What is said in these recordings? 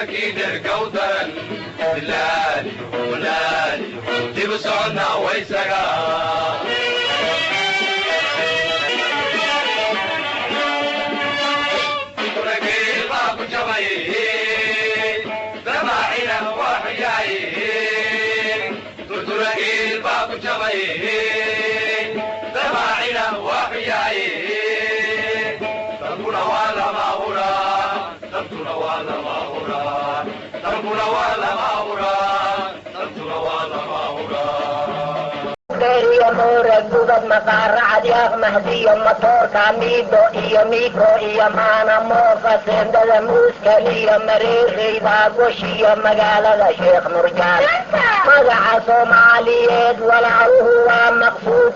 كيدر قودرا دلالي ولالي تبس عنا ويسرا تركي باب جمعي دماعنا وحياي تركي باب جمعي دماعنا وحياي تنقل ولا ما هرا تنقل ولا ما هرا تنقل ولا ما هرا تنقل ولا ما هرا يا نور الجود مقارعة يا مهدي مطور كاميدو يا ميكرو يا مانا موفسين دا موسكلي يا مريخي باقوشي يا مقالة شيخ نورجان مقع صوماليات والعروه مقصود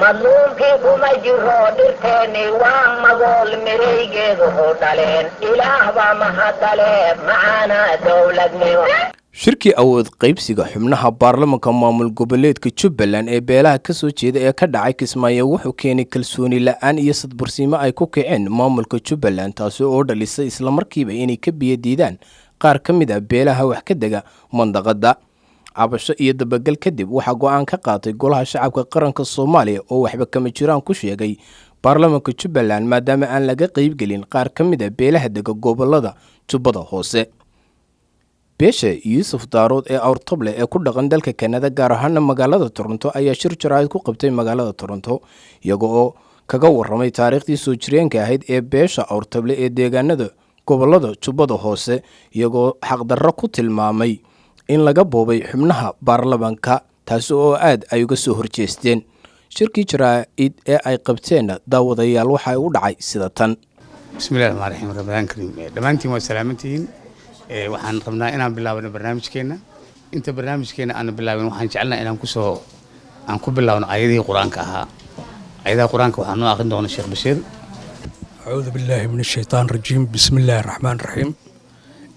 مظلوم كيكو مجرو درتيني ومقول مريقيد هدالين إله ومهدالين معانا دولة نيوان shirkii awood qaybsiga xubnaha baarlamaanka maamul goboleedka Jubbaland ee beelaha ka soo jeeda ee ka dhacay Kismaayo wuxuu keenay kalsooni la'aan iyo sadbursiimo ay ku kiceen maamulka Jubbaland taas oo dhalisay isla markiiba inay ka biyadiidaan qaar ka mid ah beelaha wax ka daga mandaqada cabasho iyo dabagal kadib waxa go'aan ka qaatay golaha shacabka qaranka Soomaaliya oo waxba kama jiraan ku sheegay baarlamaanka Jubbaland maadaama aan laga qayb gelin qaar ka mid ah beelaha daga gobolada Jubbada Hoose beesha Yuusuf Daarood ee Awrtable ee ku dhaqan dalka Kanada gaar ahaan magaalada Toronto ayaa shir jaraa'id ku qabtay magaalada Toronto iyagoo kaga warramay taariikhdii soo jireenka ahayd ee beesha Awrtable ee deegaanada gobolada Jubbada Hoose iyagoo xaqdarro ku tilmaamay in laga boobay xubnaha baarlamaanka taas oo aad ay uga soo horjeesteen shirkii jaraa'id ee ay qabteen daawadayaal waxa ay u dhacay sida tan bismillaahir rahmaanir rahiim rabaan kariim dhamaantiin waa salaamantiin waxaan rabnaa inaan bilaabno barnaamijkeena inta barnaamijkeena aan bilaabin waxaan jecelnahay inaan ku bilaabno aayadii quraanka ahaa aayadaha quraanka waxaan noo aqrin doonaa Sheekh Bashiir أعوذ بالله من الشيطان الرجيم بسم الله الرحمن الرحيم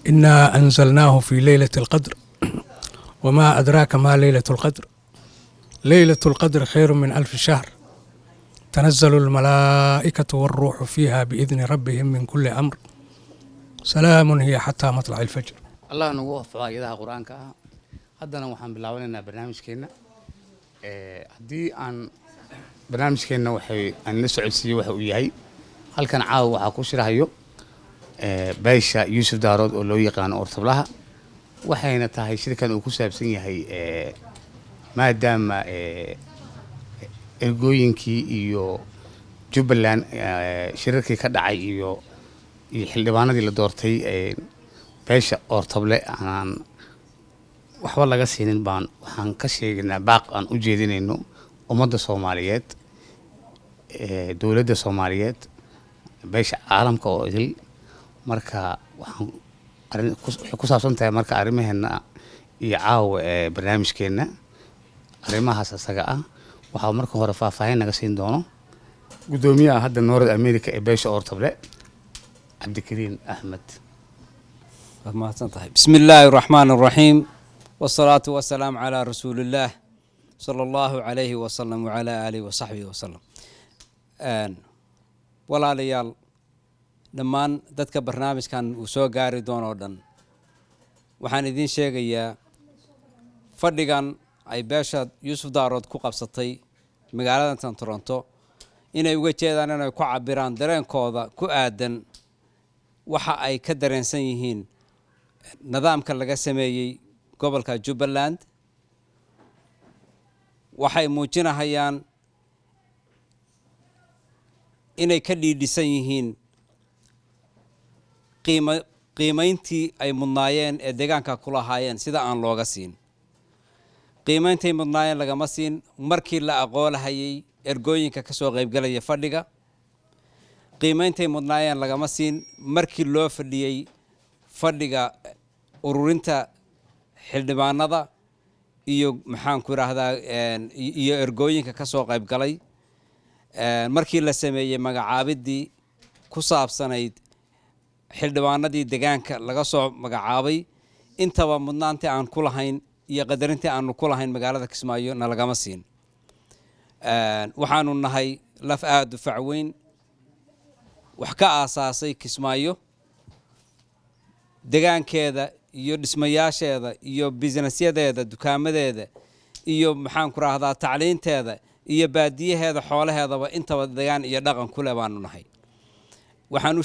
إنا أنزلناه في ليلة القدر وما أدراك ما ليلة القدر ليلة القدر خير من 1000 شهر تنزل الملائكة والروح فيها بإذن ربهم من كل أمر سلام هي حتى مطلع الفجر الله نوقف آياتها قرآنك هذا وحن بلاولنا برنامجكنا هدي عن برنامجكنا وحي أن نسعد سي وحي هل كان عاو وحكوش رهيو بايشا يوسف دارود أو لو يقان أورتبلها وحينا تاهي شركة وكوسا بسنية هي ما دام الجوينكي إيو جبلان شركة كدعي إيو xildhibaanadii la doortay beesha Awrtable aan waxba laga siinin baan waxaan ka sheegnaa baaq aan u jeedinayno ummadda Soomaaliyeed dawladda Soomaaliyeed beesha caalamka oo idil marka waxaan ku saabsan tahay marka arrimaheena iyo caawa barnaamijkeena arrimahaas asaga ah waxa marka hore faahfaahin naga siin doono gudoomiyaha hadda North America ee beesha Awrtable عبد الكريم أحمد. بسم الله الرحمن الرحيم والصلاة والسلام على رسول الله صلى الله عليه وسلم وعلى آله وصحبه وسلم. ولا ليال لما دتك برنامج كان وسو قاري دون أردن وحان دين شيء يا فردقان أي باشا يوسف دارود كوكب سطي مقالة تورنتو إنه يوجد هذا أنا كعبران درين كوذا كأدن waxa ay ka dareensan yihiin nidaamka laga sameeyay gobolka Jubbaland waxay muujinayaan inay ka dhiidhisan yihiin qiimayntii ay mudnaayeen ee deegaanka ku lahaayeen sida aan looga siin qiimayntii mudnaayeen lagama siin markii la aqoonayay ergooyinka ka soo qayb galaya fadhiga qiimayntii mudnaayeen lagama siin markii loo fadhiyay fadhiga ururinta xildhibaanada iyo maxaan ku raahdaa iyo ergooyinka ka soo qayb galay markii la sameeyay magacaabidii ku saabsanayd xildhibaanadii deegaanka laga soo magacaabay intaba mudnaantii aan ku lahayn iyo qadarintii aan ku lahayn magaalada Kismaayo na lagama siin waxaanu nahay laf aad u facweyn wax ka aasaasay Kismaayo degaankeeda iyo dhismayaasheeda iyo businessyadeeda dukaamadeeda iyo maxaan ku raahdaa tacliinteeda iyo baadiyaheeda xoolaheedaba intaba degaan iyo dhaqan ku leh baanu nahay waxaan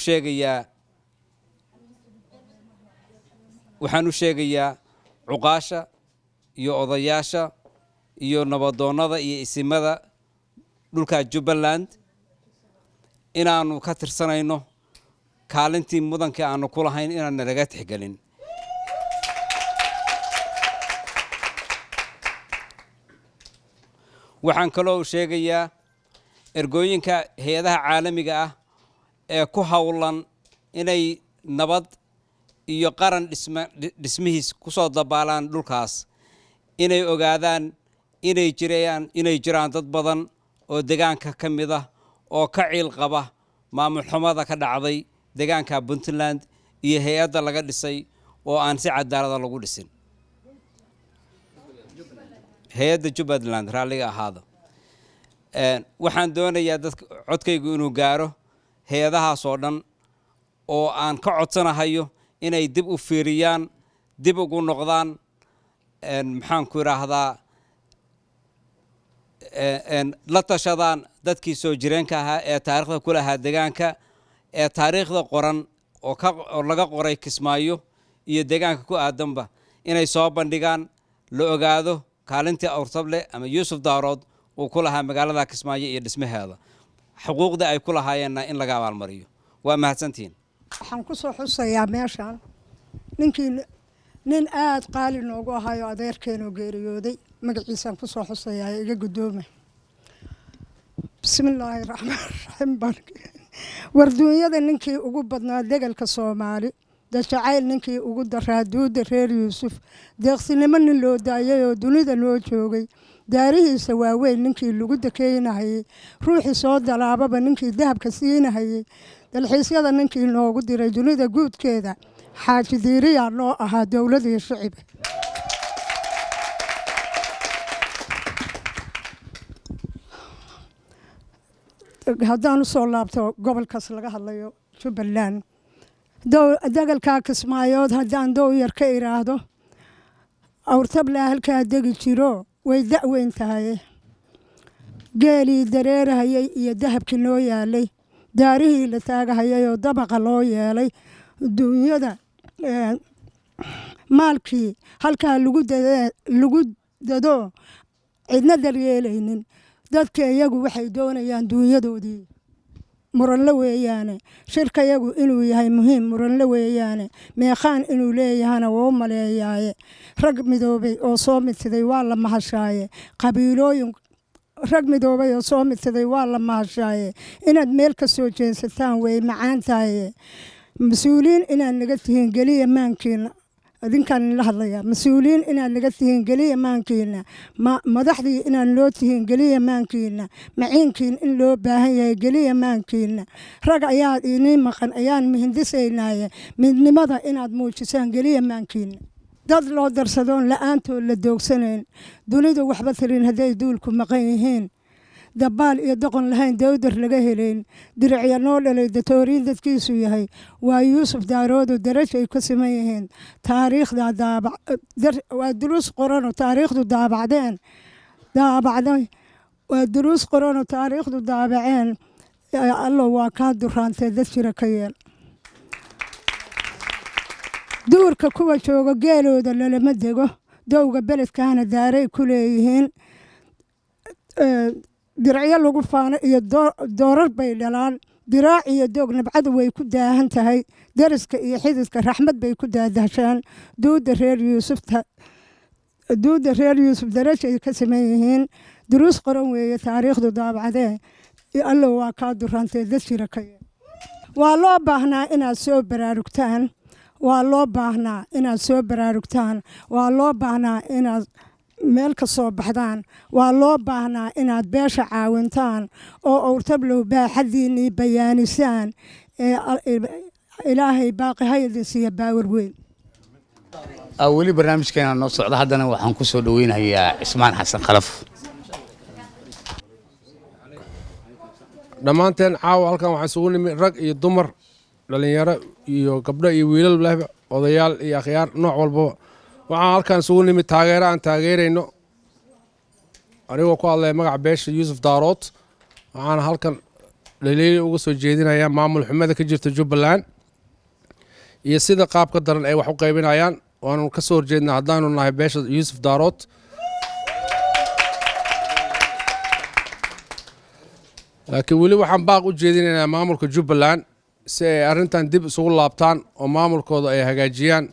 u sheegayaa cuqaasha iyo odayaasha iyo nabadoonnada iyo isimada dhulka Jubbaland inaanu ka tirsanayno kaalintii mudanka aanu ku lahayn inaan naga tixgelin waxaan kaloo sheegayaa ergooyinka hay'adaha caalamiga ah ee ku hawlan inay nabad iyo qaran dhismihiis ku soo dabaalaan dhulkaas inay ogaadaan inay jiraan dad badan oo deegaanka ka mid ah oo ka ciil qaba maamul xumada ka dhacday deegaanka Puntland iyo hay'adda laga dhisay oo aan si cadaalad ah lagu dhisin hay'adda Jubbaland raaliga ahaado waxaan doonayaa dadka codkaygu inuu gaaro hay'adahaas oo dhan oo aan ka codsanahayo inay dib u fiiriyaan dib ugu noqdaan maxaan ku raahdaa la tashadaan dadkii soo jireenka ahaa ee taariikhda ku lahaa deegaanka ee taariikhda qoran oo laga qoray Kismaayo iyo deegaanka ku aadanba inay soo bandhigaan la ogaado kaalintii Awrtable ama Yuusuf Daarood uu ku lahaa magaalada Kismaayo iyo dhismaheeda xuquuqda ay ku lahaayeenna in laga abaalmariyo waa mahadsantiin waxaan ku soo xusayaa meeshan nin aad qaali noogu ahayo adeerkeenu geeriyooday magaciisaan ku soo xusayaa iga guddooma bismillaahi raxmaani raxiim warduunyada ninkii ugu badnaa degalka Soomaali dajacayl ninkii ugu daraa duuda reer Yuusuf deeqsinimo nin loo daayay oo dunida noo joogay daarihiisa waaweyn ninkii lagu dakeynayay ruuxii soo dalaababa ninkii dahabka siinayay dalxiisyada ninkii noogu diray dunida guudkeeda xaaji diiriya loo ahaa dowladii shicib haddaan usoo laabto gobolkaas laga hadlayo Jubbaland degalka Kismaayood haddaan dow yar ka iraahdo Awrtable halkaa degi jiro way da'weyn tahay geelii dareerahayay iyo dahabkii noo yaalay daarihii la taagahayay oo dabaqa loo yeelay dunyada maalkii halkaa lagu dado cidna daryeelaynin dadka iyagu waxay doonayaan dunyadoodii muranla weeyaane shirka iyagu inuu yahay muhiim muranla weeyaane meeqaan inuu leeyahana waa u maleeyaaye rag midoobay oo soo midsaday waa la mahashaaye qabiilooyin rag midoobay oo soo midsaday waa la mahashaaye inaad meel ka soo jeensataan way macaan tahay mas-uuliyiin inaad naga tihiin geliya maankiina adinkaan la hadlayaa mas-uuliyiin inaad naga tihiin geliya maankiina madaxdii inaad loo tihiin geliya maankiina maciinkiin in loo baahan yahay geliya maankiina rag ayaad inii maqan ayaan mihindisaynaaye midnimada inaad muujisaan geliya maankiina dad loo darsadoon la'aantood la doogsanayn dunidu waxba tirin hadday duulku maqan yihiin dabaal iyo doqon lahayn dawdar laga helayn diricya noo dhalay datooriin dadkiisu yahay waa Yuusuf Daaroodu darajo ay ka siman yihiin taariikhda waa duruus qoranoo taariikhdu daabacday waa duruus qoranoo taariikhdu daabaceen allo waa kaa duraantee dad jira ka yeel duurka kuwa jooga geelooda lalama dego dowga beledkaana daaray ku leeyihiin diracyo lagu faano iyo doorar bay dhalaan diraac iyo doog nabcadu way ku daahan tahay dariska iyo xididka raxmad bay ku daadahshaan duuda reer Yuusuf darajo ay ka siman yihiin duruus qoran weeye taariikhdu daabacdee allo waa kaa duraantee dad jira ka yeel waa loo baahnaa inaad soo baraarugtaan waa loo baahnaa inaad meel ka soo baxdaan waa loo baahnaa inaad beesha caawintaan oo Awrtablow baaxadiinii bayaanisaan ilaahay baaqi haydiisiya baawar weyn weli barnaamijkeena noo socda haddana waxaan ku soo dhaweynayaa Cismaan Xasan Khalaf dhammaanteen caawa halkan waxaa isugu nimi rag iyo dumar dhalinyaro iyo gabdho iyo wiilal lehba odayaal iyo akhyaar nooc walbaba waxaan halkan isugu nimid taageero aan taageerayno anigoo ku hadlaya magaca beesha yuusuf daarood waxaana halkan dhaliili uga soo jeedinayaa maamul xumada ka jirta jubbaland iyo sida qaabka daran ay wax u qaybinayaan waanu ka soo horjeednaa haddaanu nahay beesha yuusuf daarood laakiin weli waxaan baaq u jeedinaynaa maamulka jubbaland si ay arrintan dib isugu laabtaan oo maamulkooda ay hagaajiyaan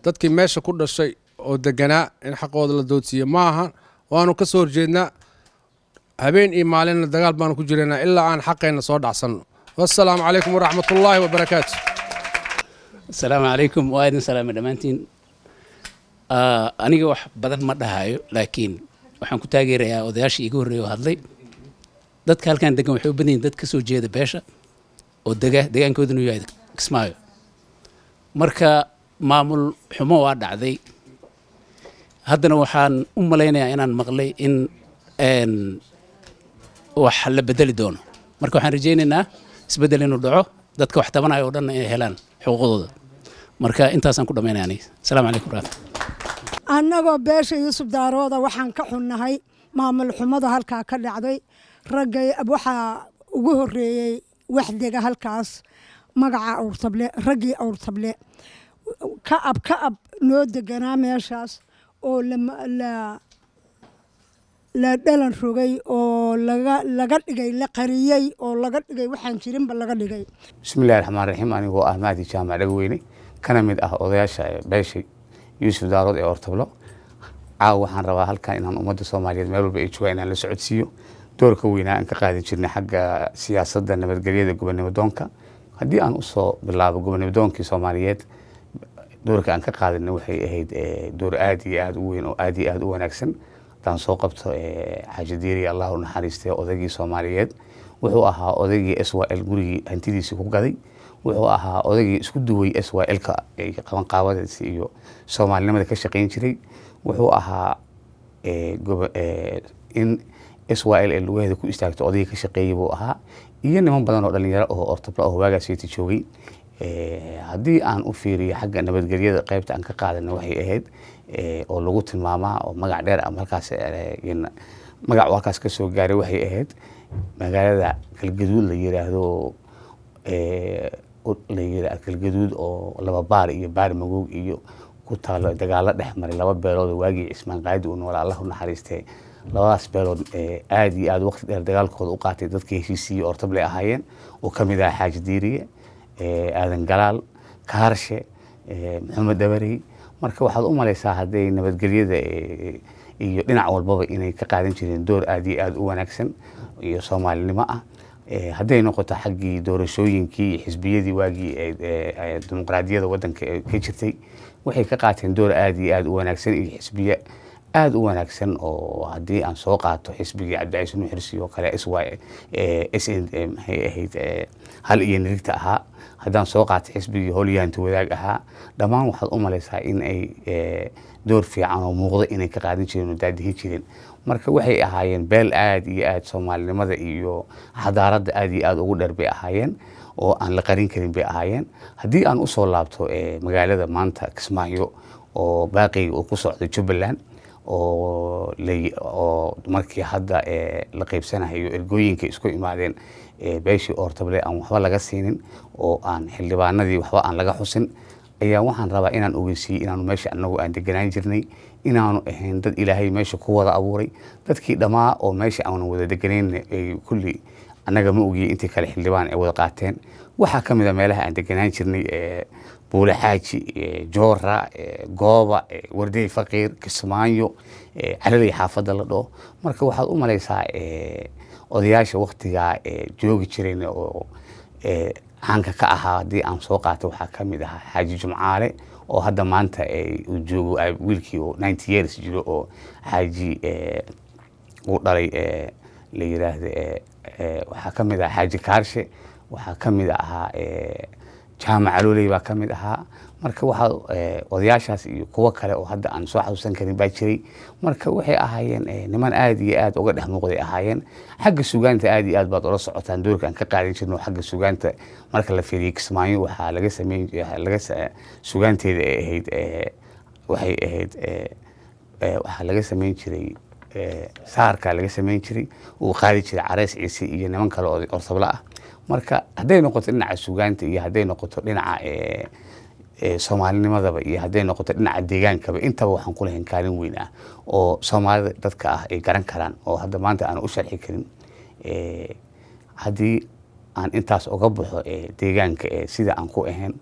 dadkii meesha ku dhashay oo deganaa in xaqooda la doodsiiyo ma aha waanu ka soo horjeednaa habeen iyo maalinna dagaal baanu ku jiraynaa ilaa aan xaqeenna soo dhacsanno wassalaamu calaykum waraxmatullaahi wabarakaatu asalaamu calaykum waa idin salaama dhammaantiin aniga wax badan ma dhahayo laakiin waxaan ku taageerayaa odayaashii iga horreeya oo hadlay dadka halkan degan waxay u badan yihiin dad ka soo jeeda beesha oo degaankooduna u yahay Kismaayo marka maamul xumo waa dhacday haddana waxaan u malaynayaa inaan maqlay in wax la bedeli doono marka waxaan rajaynaynaa isbedel inuu dhaco dadka wax tabanaya oo dhan ay helaan xuquuqdooda marka intaasaan ku dhammaynaya aniga asalaamu calaykum waraxmatullaah annagoo beesha yuusuf daarooda waxaan ka xunnahay maamul xumada halkaa ka dhacday raggay waxaa ugu horreeyey waxdega halkaas magaca awrtable raggii awrtable ka ab noo deganaa meeshaas oo la dhalan rogay oo laga dhigay la qariyey oo laga dhigay waxaan jirinba laga dhigay bismillahi raxmaan raxiim anigoo ah mahdi jaamac dhagweyne kana mid ah odayaasha beesha yuusuf daarood ee awrtable caawa waxaan rabaa halkan inaan ummadda soomaaliyeed meel walba ay joogaan inaan la socodsiiyo doorka weynaa aan ka qaadan jirnay xagga siyaasadda nabadgelyada gobonimo doonka haddii aan usoo bilaabo gobonimo doonkii soomaaliyeed doorka aan ka qaadanay waxay ahayd door aad iyo aad u weyn oo aad iyo aad u wanaagsan haddaan soo qabto xaaji diiri allah u naxariistay odaygii soomaaliyeed wuxuu ahaa odaygii SYL gurigii hantidiisii ku gaday wuxuu ahaa odaygii isku duway SYL-ka qabanqaabadiisa iyo soomaalinimada ka shaqayn jiray wuxuu ahaa in SYL ee lugaheeda ku istaagto odayga ka shaqeeyay buu ahaa iyo niman badan oo dhalinyaro oo ortabla oo waagaasiyta joogay haddii aan u fiiriyo xagga nabadgelyada qaybta aan ka qaadana waxay ahayd oo lagu tilmaamaa oo magac dheer ama halkaas magac halkaas ka soo gaaray waxay ahayd magaalada Galgaduud la yiraahdo Galgaduud oo laba baar iyo baar magoog iyo ku taalo dagaalo dhex maray laba beelood waagii Ismaan Qaadi uu noolaa Allah u naxariistay labadaas beelood aad iyo aad waqti dheer dagaalkooda u qaatay dadkii heshiisiyay ortable ahaayeen oo kamid ah xaaji diiriye aadan galaal kaarshe maxamed dabarey marka waxaad u malaysaa haday nabadgelyada iyo dhinac walbaba inay ka qaadan jireen door aad iyo aad u wanaagsan iyo Soomaalinimo ah haday noqoto xaggii doorashooyinkii xisbiyadii waagii dimuqraadiyadda wadanka ka jirtay waxay ka qaateen door aad iyo aad u wanaagsan iyo xisbiye aad u wanaagsan oo hadii aan soo qaato xisbigii Cabdi Nuur Xirsi oo kale SN maxay ahayd hal iyo nirigta ahaa haddaan soo qaato xisbigii Hoolyanta wadaag ahaa dhammaan waxaad u malaysaa in ay door fiican oo muuqda inay ka qaadan jireen oo daadihi jireen marka waxay ahaayeen beel aad iyo aad Soomaalinimada iyo xadaaradda aad iyo aad ugu dheer bay ahaayeen oo aan la qarin karin bay ahaayeen haddii aan u soo laabto magaalada maanta Kismaayo oo baaqiga uu ku socdo Jubbaland oo markii hadda la qaybsanayo ergooyinka isku imaadeen beeshii ortable aan waxba laga siinin oo aan xildhibaanadii waxba aan laga xusin ayaa waxaan rabaa inaan ogeysiiyo inaanu meesha anagu aan deganaan jirnay inaanu ahayn dad ilaahay meesha ku wada abuuray dadkii dhammaa oo meesha aan wada deganayn kulli annaga ma ogiyay intii kale xildhibaan ay wada qaateen waxaa ka mid ah meelaha aan deganaan jirnay buule xaaji joora gooba warday faqiir Kismaayo calalay xaafadda la dhoo marka waxaad u malaysaa odayaasha waqtiga joogi jireen oo caanka ka ahaa haddii aan soo qaato waxaa ka mid ahaa xaaji Jumcaale oo hadda maanta uu joogo wiilkii oo 90 years jiro oo xaaji uu dhalay la yiraahdo waxaa ka mid ah xaaji Kaarshe waxaa ka mid ahaa jaamac Alooley baa ka mid ahaa marka waxaa odayaashaas iyo kuwo kale oo hadda aan soo xasuusan karin baa jiray marka waxay ahaayeen niman aad iyo aad uga dhex muuqday ahaayeen xagga sugaanta aad iyo aad baad ula socotaan doorka aan ka qaadan jirno xagga sugaanta marka la fiiriyo Kismaayo waxaa laga sameeyay sugaanteeda ahayd waxay ahayd waxaa laga sameyn jiray saarka laga sameyn jiray uu qaadi jiray Careys Ciise iyo niman kale oo orsabla ah marka hadday noqoto dhinaca sugaanta iyo hadday noqoto dhinaca Soomaalinimadaba iyo hadday noqoto dhinaca deegaankaba intaba waxaan ku leeyahay kaalin weyn ah oo Soomaalida dadka ah ay garan karaan oo hadda maanta aan u sharxi karin haddii aan intaas uga baxo deegaanka sida aan ku ahayn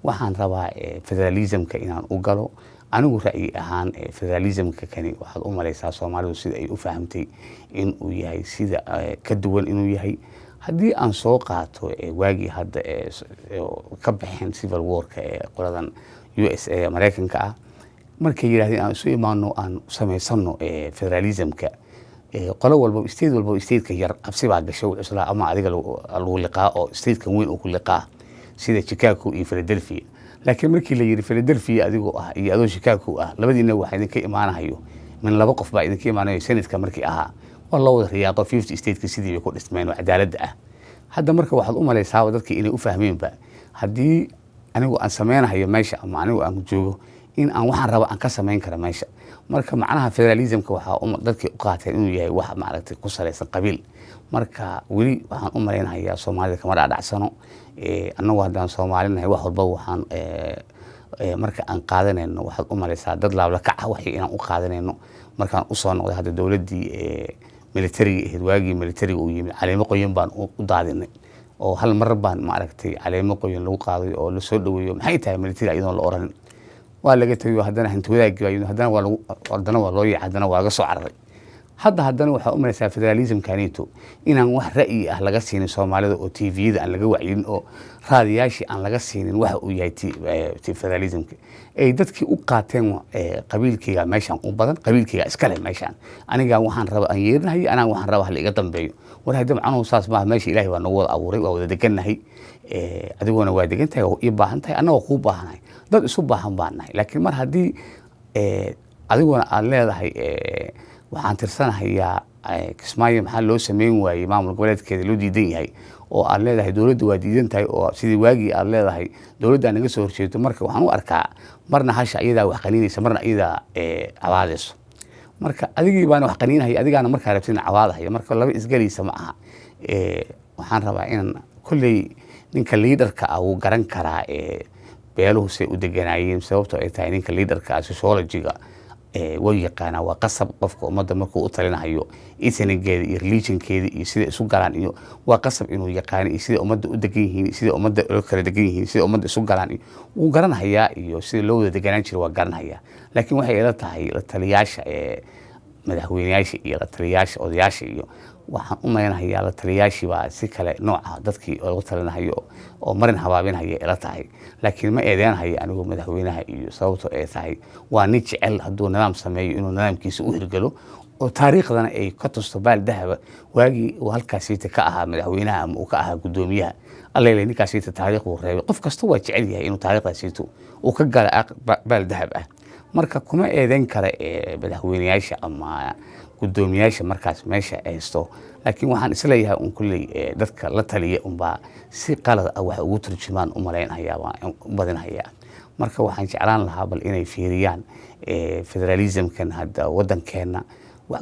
waxaan rabaa federalismka inaan u galo anigu ra'yi ahaan federalismka kani waxaad u malaysaa Soomaalidu sida ay u fahamtay in uu yahay sida ka duwan inuu yahay haddii aan soo qaato waagii hadda ka baxeen civil warka qoladan USA Mareykanka ah markay yiraahdeen aan soo imaano aan samaysano federalismka qolo walba state-ka yar absi baa gashay isla ama adiga lagu liqaa oo state-kan weyn uu ku liqaa sida Chicago iyo Philadelphia laakiin markii la yiri Philadelphia adigoo ah iyo adoo Chicago ah labadiina waxa idinka imaanayo min laba qof baa idinka imaanayo sanadka markii ahaa والله ورياقة 50 ستيت كسيدي بيكون استمعين وعدالة هذا مركب واحد أمر يساوي ذلك إني أفهمين بقى هدي أنا وأن سمينا هي ماشى أما أنا وأن جوجو إن أن واحد ربع أن كسمين كلا ماشى مركب معناها فيدراليزم كواحد أمر ذلك أقاطع إنه يهي واحد معركة قصة ليس قبيل مركب ولي واحد أمرين هي صومالي كمرة على عسانو أنا واحد عن صوماليين هي واحد بوحان marka aan qaadanayno waxaad u malaysaa dad laabla kaca waxay inaan u qaadanayno markaan u soo noqday hadda dawladdii militariga ahayd waagii militariga uu yimid caleemo qoyan baan u daadinay oo hal mar baan maaragtay caleemo qoyan lagu qaaday oo la soo dhaweeyo maxay tahay militariga iyadoon la oran waa laga tagay haddana hanti wadaagii baa haddana waa loo yaacay haddana waa laga soo cararay haddana waxaa u malaysaa federalism kaaniito inaan wax ra'yi ah laga siinin Soomaalida oo TV-da aan laga wacyin oo raadiyaashii aan laga siinin waxa uu yahay federalismka ay dadkii u qaateen qabiilkayga meeshan u badan qabiilkayga iska leh meeshan aniga waxaan rabaa aan yeernahay anaa waxaan rabaa hal iga dambeeyo war hadda macnuhu saas ma meesha Ilaahay waa nagu wada abuuray waa wada degannahay adiguna waa degantahay oo ii baahan tahay anagoo ku baahanahay dad isu baahan baan nahay laakiin mar haddii adiguna aad leedahay waxaan tirsanahayaa Kismaayo maxaa loo sameyn waayay maamul goboleedkeeda loo diidan yahay oo aad leedahay dawladdu waa diidan tahay oo sidii waagii aad leedahay dawladda naga soo horjeedo marka waxaan u arkaa marna hasha iyada wax qaniinaysa marna iyada cawaadayso marka adigii baan wax qaniinahay adigaana markaa rabtin cawaadahay marka laba isgalaysa ma aha waxaan rabaa in kulli ninka leaderka ah uu garan karaa beeluhu say u deganaayeen sababtoo ay tahay ninka leaderka sociology-ga way yaqaana waa qasab qofka ummadda markuu u talinayo ethnigeeda iyo religionkeeda iyo sida isu galaan iyo waa qasab inuu yaqaan iyo sida ummadda u degan yihiin sida ummadda oo kala degan yihiin sida ummadda isu galaan iyo uu garanayaa iyo sida loo wada deganaan jiray waa garanayaa laakiin waxay ila tahay la taliyaasha madaxweynayaasha iyo la taliyaasha odayaasha iyo waxaan u meenayaa la taliyaashii baa si kale nooca dadkii oo talinayo oo marin habaabinaya ila tahay laakiin ma eedeenayo anigu madaxweynaha iyo sababtoo ay tahay waa nin jecel hadduu nidaam sameeyo inuu nidaamkiisa u hirgalo oo taariikhdana ay ka tusto baal dahaba waagii uu halkaasiita ka ahaa madaxweynaha ama uu ka ahaa guddoomiyaha alleele ninkaasiita taariikh uu reebay qof kasta waa jecel yahay inuu taariikhdaasiito uu ka gala baal dahab ah marka kuma eedeyn kara madaxweynayaasha ama guddoomiyaasha markaas meesha haysto laakiin waxaan isleeyahay un kulley dadka la taliya unbaa si qalad ah wax ugu turjumaan u malaynayaa waan u badinayaa marka waxaan jeclaan lahaa bal inay fiiriyaan federalismkan hadda waddankeena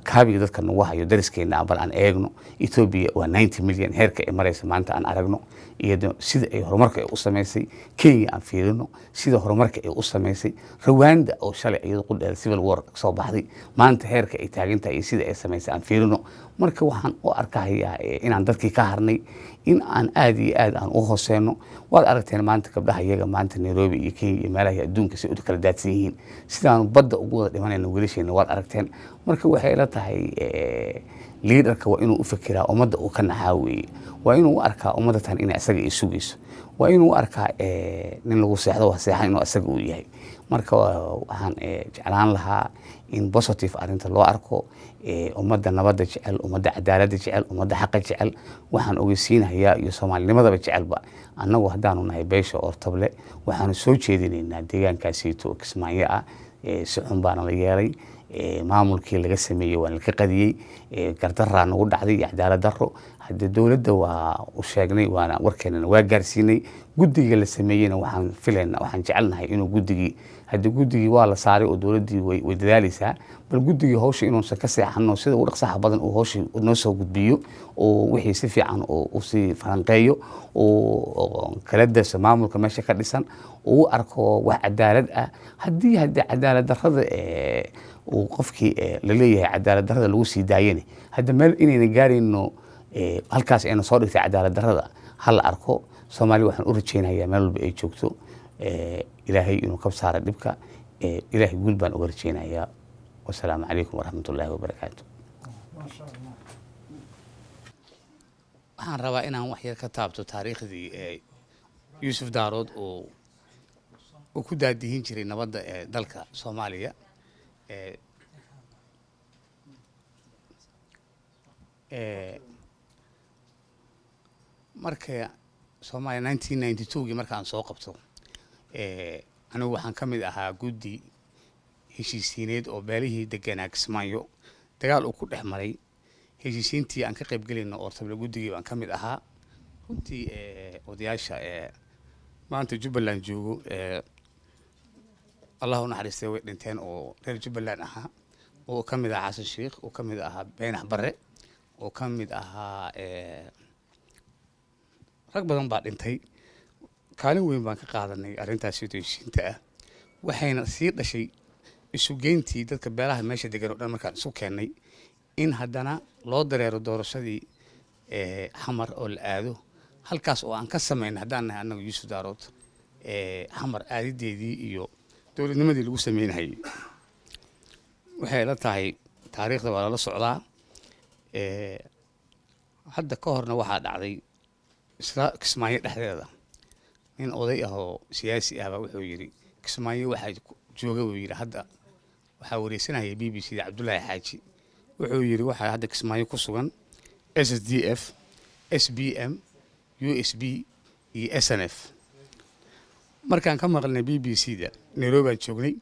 kaabiga dadka nagu hayo dariskeena bal aan eegno Ethiopia waa 90 milyan heerka ay maraysa maanta aan aragno iyo sida ay horumarka u sameysay Kenya aan fiirino sida horumarka ay u sameysay Rwanda oo shalay iyadoo qudheed civil war soo baxday maanta heerka ay taagan tahay sida ay sameysay aan fiirino marka waxaan u arkayaa inaan dadkii ka harnay in aan aad iyo aad aan u hooseeno waad aragteen maanta gabdhaha iyaga maanta Nairobi iyo Kenya iyo meelaha adduunka si u kala daadsan yihiin sidaan badda ugu wada dhimanayna wiilasheena waad aragteen marka waxay ila tahay leaderka waa inuu u fikiraa ummadda uu ka naxaaweeyay waa inuu u arkaa ummadda tan inay asaga ay sugayso waa inuu arkaa nin lagu seexdo wax seexan inuu asaga uu yahay. marka waxaan jeclaan lahaa in positive arrinta loo arko ummadda nabadda jecel, ummadda cadaaladda jecel, ummadda xaqa jecel. waxaan ogeysiinayaa iyo Soomaalinimadaba jecelba annagu haddaanu nahay beesha Ortable waxaanu soo jeedinaynaa deegaankaasiito Kismaayo ah si xun baana la yeelay. maamulkii laga sameeyey waa laga qadiyey, gardarraa nagu dhacday iyo cadaalad darro. hadda dowladda waa u sheegnay, waana warkeenana waa gaarsiinay. guddiga la sameeyeyna waxaan filaynaa, waxaan jecelnahay inuu guddigii waa la saaray oo dowladdii way dadaalaysaa, bal guddigii hawsha inuusan ka seexano sida ugu dhaqsaha badan uu hawsha noo soo gudbiyo oo wixii si fiican u sii falanqeeyo oo kala darso maamulka meesha ka dhisan uu arko wax cadaalad ah. haddii cadaalad darrada uu qofkii la leeyahay cadaalad darrada lagu sii daayane hadda meel inayna gaarayno halkaas ayna soo dhigtay cadaalad darrada hal arko. Soomaaliya waxaan u rajaynayaa meel walba ay joogto ilaahay inuu ka saaro dhibka. ilaahay guul baan uga rajaynayaa. wasalaamu calaykum waraxmatullaahi wabarakaatu. waxaan rabaa inaan wax yar ka taabto taariikhdii Yuusuf Daarood oo ku daadihin jiray nabadda ee dalka Soomaaliya. marka Soomaaliya 1992 markaan soo qabto anigu waxaan ka mid ahaa guddi heshiisiineed oo beelihii deganaa Kismaayo dagaal uu ku dhex maray. heshiisiintii aan ka qayb galayno Ortable guddigii baan ka mid ahaa. runtii odayaasha maanta Jubbaland joogo Allah u naxariistay way dhinteen oo reer Jubbaland ahaa oo ka mid ahaa Xasan Sheekh oo ka mid ahaa Beenax Barre oo ka mid ahaa rag badan baa dhintay. kaalin weyn baan ka qaadanay arrintaas heshiisiinta ah, waxayna sii dhashay isu geyntii dadka beelaha meesha degan oo dhan markaan isu keennay in haddana loo dareero doorashadii xamar oo la aado. halkaas oo aan ka samaynay haddaan nahay annagu Yuusuf Daarood xamar aadideedii iyo dowladnimadii lagu sameynayay. waxay la tahay taariikhda waa lala socdaa. hadda ka horna waxaa dhacday isla Kismaayo dhexdeeda nin oday ah oo siyaasi ah baa wuxuu yiri Kismaayo waxaa jooga buu yiri hadda waxaa wareysanaya BBC Cabdullaahi Xaaji wuxuu yiri waxaa hadda Kismaayo ku sugan SSDF, SBM, USB iyo SNF. markaan ka maqalnay BBC-da Nairobi aan joognay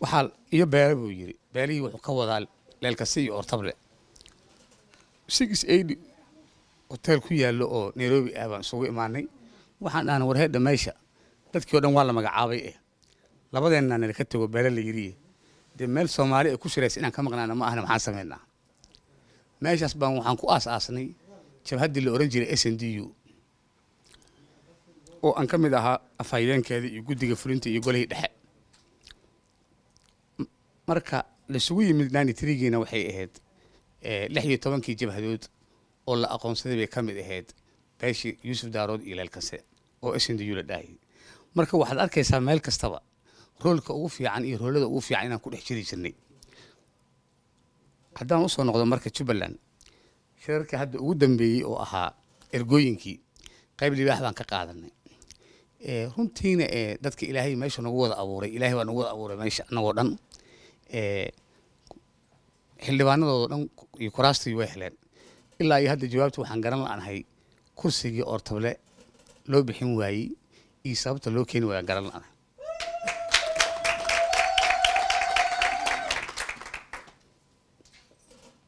waxaa iyo beelo buu yiri beelihii wuxuu ka wadaa Leelkasi iyo Ortable 680 hotel ku yaallo oo Nairobi ah baan isugu imaanay. waxaan dhahnay war heedha meesha dadkii oo dhan waa la magacaabay labadeenna nala ka tago beelo la yiri dee meel Soomaali ay ku shiraysan inaan ka maqnaana ma ahna maxaan sameynaa. meeshaas baan waxaan ku aasaasnay jabhaddii la oran jiray SNDU oo aan ka mid ahaa afhayeenkeeda iyo guddiga fulinta iyo golihii dhexe. marka la isugu yimid 93giina waxay ahayd 16 jabhadood oo la aqoonsaday bay ka mid ahayd beeshii Yuusuf Daarood iyo Leelkase oo SNDU la dhahay. marka waxaad arkaysaa meel kastaba roolka ugu fiican iyo roolada ugu fiican inaan ku dhex jiri jirnay. haddaan u soo noqdo marka Jubbaland shirarka hadda ugu dambeeyey oo ahaa ergooyinkii qayb libaax baan ka qaadanay. runtiina dadka Ilaahay meesha nagu wada abuuray, Ilaahay baa nagu wada abuuray meesha anagoo dhan. xildhibaanadooda dhan iyo kuraastii way heleen. ilaa iyo hadda jawaabta waxaan garan la'anahay kursigii Ortable loo bixin waayey iyo sababta loo keeni waayay garan la'anahay.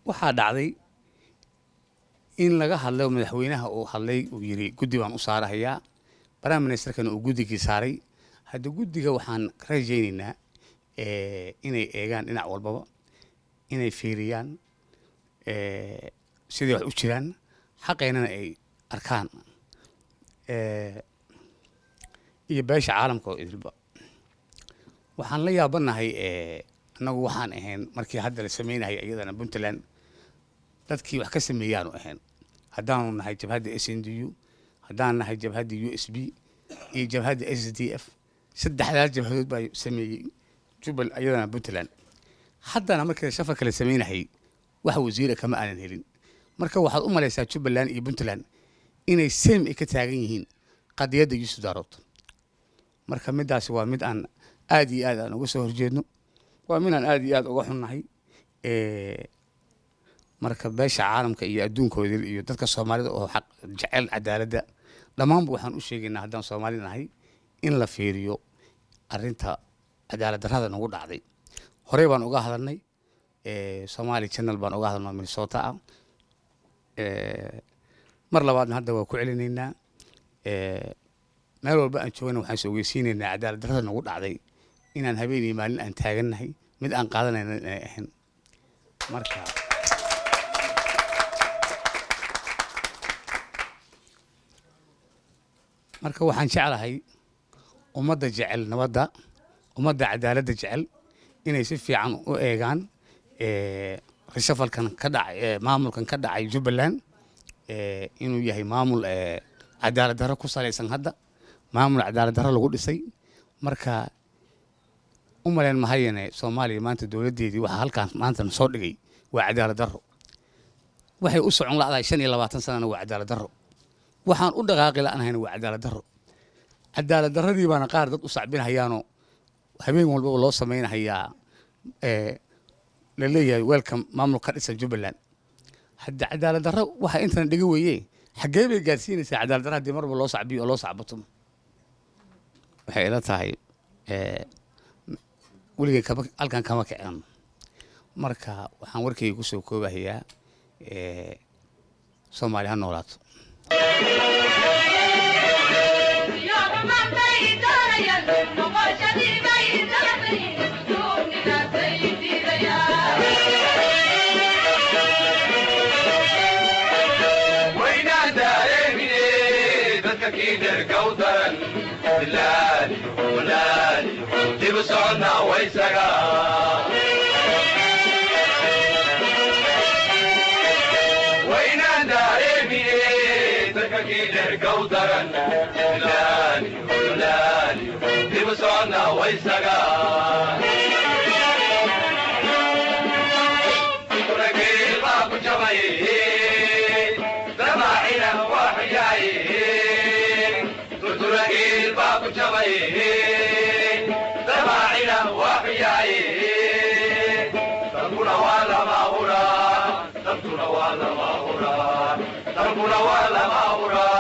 waxaa dhacday in laga hadlay madaxweynaha uu hadlay uu yiri guddi baan u saarahayaa. prime ministerkana uu guddigii saaray. hadda guddiga waxaan rajaynaynaa inay eegaan dhinac walbaba, inay fiiriyaan sidii wax u jiraan, xaqeynana ay arkaan iyo beesha caalamka oo idilba. waxaan la yaabanahay annagu waxaan ahayn markii hadda la sameynayay iyadana Puntland dadkii wax ka sameeyaanu ahayn. haddaanu nahay jabhadda SNDU, haddaan nahay jabhadda USB iyo jabhadda SDF, saddexdaas jabhadood baa sameeyey Jubbal iyadana Puntland. haddana markii shafar kale sameynayay wax wasiir kama aanan helin. marka waxaad u malaysaa Jubbaland iyo Puntland inay same ka taagan yihiin qadiyadda yuusuf daarood marka midaasi waa mid aan aad iyo aad aan uga soo horjeedno waa mid aan aad iyo aad uga xunnahay marka beesha caalamka iyo adduunkoodii iyo dadka soomaalida oo xaq jecel cadaaladda dhammaanba waxaan u sheegaynaa haddaan soomaali nahay in la fiiriyo arrinta cadaalad darrada nagu dhacday horey baan uga hadalnay Somali channel baan uga hadalnay Minnesota mar labaadna hadda waa ku celinaynaa meel walba aan joogno waxaan soo ogeysiinaynaa cadaalad darrada nagu dhacday inaan habeenii maalin aan taagannahay mid aan qaadanayna inay ahayn marka waxaan jeclahay ummadda jecel nabadda ummadda cadaaladda jecel inay si fiican u eegaan rishafalkan ka dhacay maamulkan ka dhacay Jubbaland inuu yahay maamul cadaalad darro ku salaysan hadda maamul cadaalad darro lagu dhisay marka umaleen mahayane Soomaaliya maanta dawladeedii waxa halkaan maanta soo dhigay waa cadaalad darro waxay u socon la'dahay 25 sano waa cadaalad darro waxaan u dhaqaaqi la'aanahay waa cadaalad darradii baana qaar dad u sacbinahayaano habeen walba loo sameeynayaa la leeyahay welcome maamulka dhisa Jubbaland hadda cadaalad darro waxa intan dhiga weeyay xagee bay gaarsiinaysaa cadaalad darro hadii marba loo sacbiyo oo loo sacbato waxay ila tahay weligeed halkan kama kicin marka waxaan warkayga ku soo koobahayaa Soomaali ha noolaato كيدر قودرن دلالي ولالي جيبوا سعودنا ويسقا وين داري تلك كيدر قودرن دلالي ولالي جيبوا سعودنا ويسقا تركي الباب جمعي دماعنا وحياي الباب جمعي دماعنا وحياي تركنا ولا ما هرا تركنا ولا ما هرا تركنا ولا ما هرا